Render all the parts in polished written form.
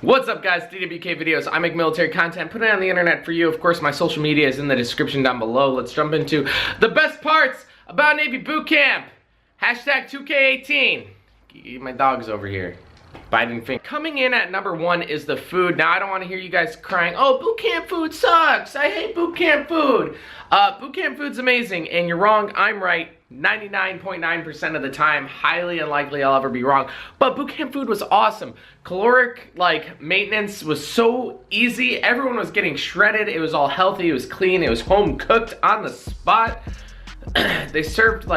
What's up guys, DWK Videos. I make military content, put it on the internet for you. Of course, my social media is in the description down below. Let's jump into the best parts about Navy boot camp. Hashtag 2K18. My dog's over here, biting finger. Coming in at number 1 is the food. Now, I don't want to hear you guys crying, oh, boot camp food sucks. I hate boot camp food. Boot camp food's amazing, and you're wrong, I'm right. 99.9% of the time, highly unlikely I'll ever be wrong. But boot camp food was awesome. Caloric, maintenance was so easy. Everyone was getting shredded. It was all healthy. It was clean. It was home cooked on the spot. They served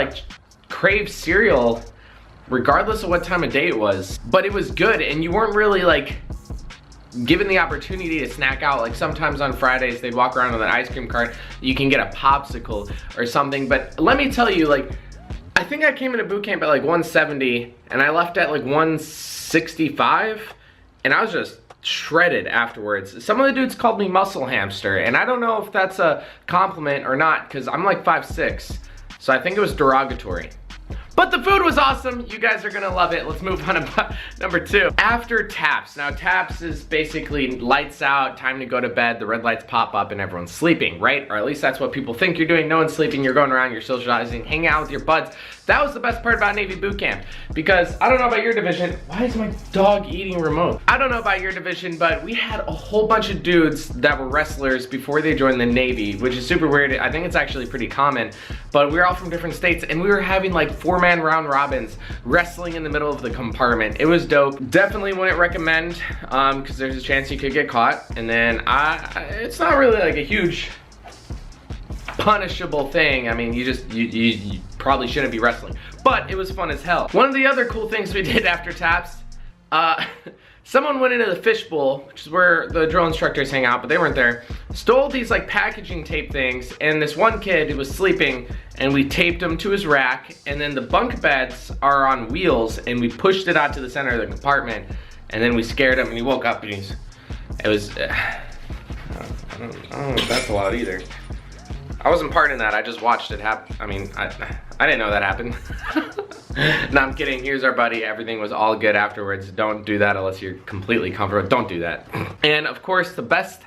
Crave cereal regardless of what time of day it was. But it was good, and you weren't really given the opportunity to snack out. Sometimes on Fridays they'd walk around with an ice cream cart, you can get a popsicle or something. But let me tell you, I think I came into boot camp at 170 and I left at 165, and I was just shredded afterwards. Some of the dudes called me muscle hamster, and I don't know if that's a compliment or not, because I'm 5'6", so I think it was derogatory. But the food was awesome. You guys are gonna love it. Let's move on to number 2. After TAPS. Now, TAPS is basically lights out, time to go to bed, the red lights pop up, and everyone's sleeping, right? Or at least that's what people think you're doing. No one's sleeping, you're going around, you're socializing, hanging out with your buds. That was the best part about Navy boot camp, because I don't know about your division. Why is my dog eating remote? I don't know about your division, but we had a whole bunch of dudes that were wrestlers before they joined the Navy, which is super weird. I think it's actually pretty common, but we were all from different states, and we were having 4-man round robins wrestling in the middle of the compartment. It was dope. Definitely wouldn't recommend, because there's a chance you could get caught, and then it's not really a huge punishable thing. I mean, you probably shouldn't be wrestling, but it was fun as hell. One of the other cool things we did after TAPS, someone went into the fishbowl, which is where the drill instructors hang out, but they weren't there, stole these packaging tape things, and this one kid was sleeping, and we taped him to his rack, and then the bunk beds are on wheels, and we pushed it out to the center of the compartment, and then we scared him, and he woke up, and I don't know if that's allowed either. I wasn't part in that, I just watched it happen. I mean, I didn't know that happened. No, I'm kidding. Here's our buddy. Everything was all good afterwards. Don't do that unless you're completely comfortable. Don't do that. And of course, the best,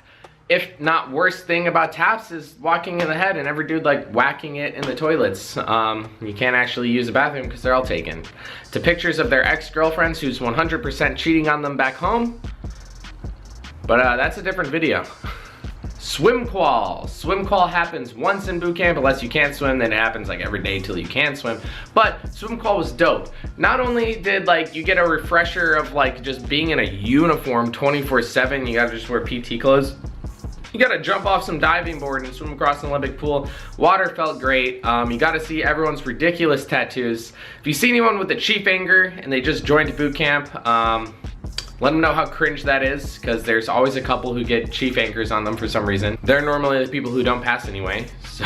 if not worst thing about TAPS is walking in the head and every dude whacking it in the toilets. You can't actually use the bathroom because they're all taken. To pictures of their ex-girlfriends who's 100% cheating on them back home. But that's a different video. Swim qual. Swim qual happens once in boot camp. Unless you can't swim, then it happens every day till you can swim. But swim qual was dope. Not only did you get a refresher of just being in a uniform 24/7, you gotta just wear PT clothes. You gotta jump off some diving board and swim across an Olympic pool. Water felt great. You gotta see everyone's ridiculous tattoos. If you see anyone with a chief anger and they just joined boot camp, let them know how cringe that is, because there's always a couple who get chief anchors on them for some reason. They're normally the people who don't pass anyway, so.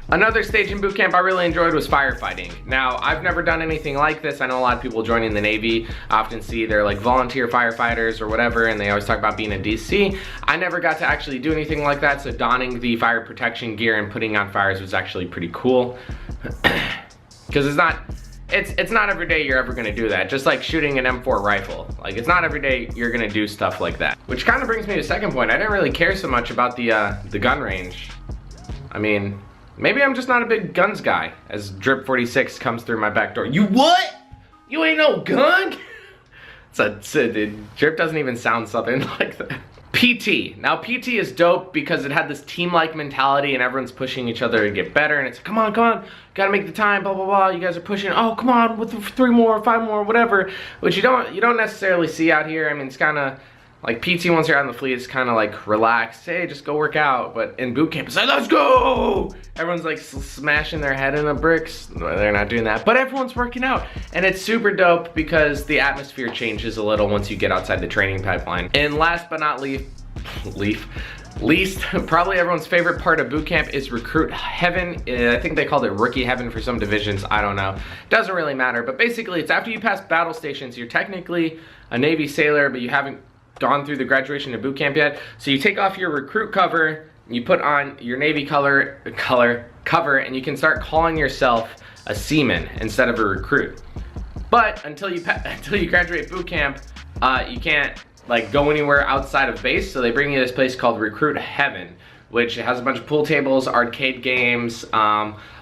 Another stage in boot camp I really enjoyed was firefighting. Now, I've never done anything like this. I know a lot of people joining the Navy. I often see they're volunteer firefighters or whatever, and they always talk about being a DC. I never got to actually do anything like that, so donning the fire protection gear and putting out fires was actually pretty cool. Because it's not every day you're ever gonna do that. Just like shooting an M4 rifle. It's not every day you're gonna do stuff like that. Which kind of brings me to the second point. I didn't really care so much about the gun range. I mean, maybe I'm just not a big guns guy, as Drip 46 comes through my back door. You what? You ain't no gun? Drip doesn't even sound something like that. PT. Now, PT is dope because it had this team-like mentality and everyone's pushing each other to get better, and it's come on, gotta make the time, blah, blah, blah. You guys are pushing, oh, come on, with 3 more, 5 more, whatever, which you don't necessarily see out here. I mean, it's kind of PT once you're out in the fleet, it's kind of relaxed, hey, just go work out. But in boot camp, it's let's go! Everyone's smashing their head into bricks. They're not doing that, but everyone's working out. And it's super dope because the atmosphere changes a little once you get outside the training pipeline. And last but not least, probably everyone's favorite part of boot camp is recruit heaven. I think they called it rookie heaven for some divisions, I don't know. Doesn't really matter, but basically it's after you pass battle stations, you're technically a Navy sailor, but you haven't gone through the graduation of boot camp yet. So you take off your recruit cover, you put on your Navy color cover, and you can start calling yourself a seaman instead of a recruit. But until you graduate boot camp, you can't like go anywhere outside of base, so they bring you to this place called Recruit Heaven, which has a bunch of pool tables, arcade games,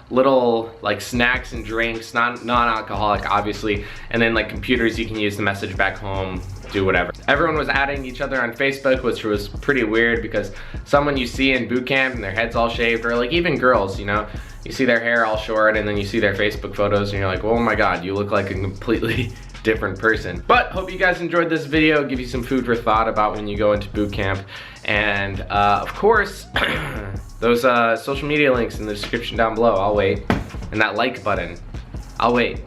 little like snacks and drinks, non-alcoholic obviously, and then like computers you can use to message back home, do whatever. Everyone was adding each other on Facebook, which was pretty weird because someone you see in boot camp and their head's all shaved, or like even girls, you know, you see their hair all short and then you see their Facebook photos and you're like, oh my god, you look like a completely different person. But hope you guys enjoyed this video, give you some food for thought about when you go into boot camp. And of course, those social media links in the description down below, I'll wait. And that like button, I'll wait.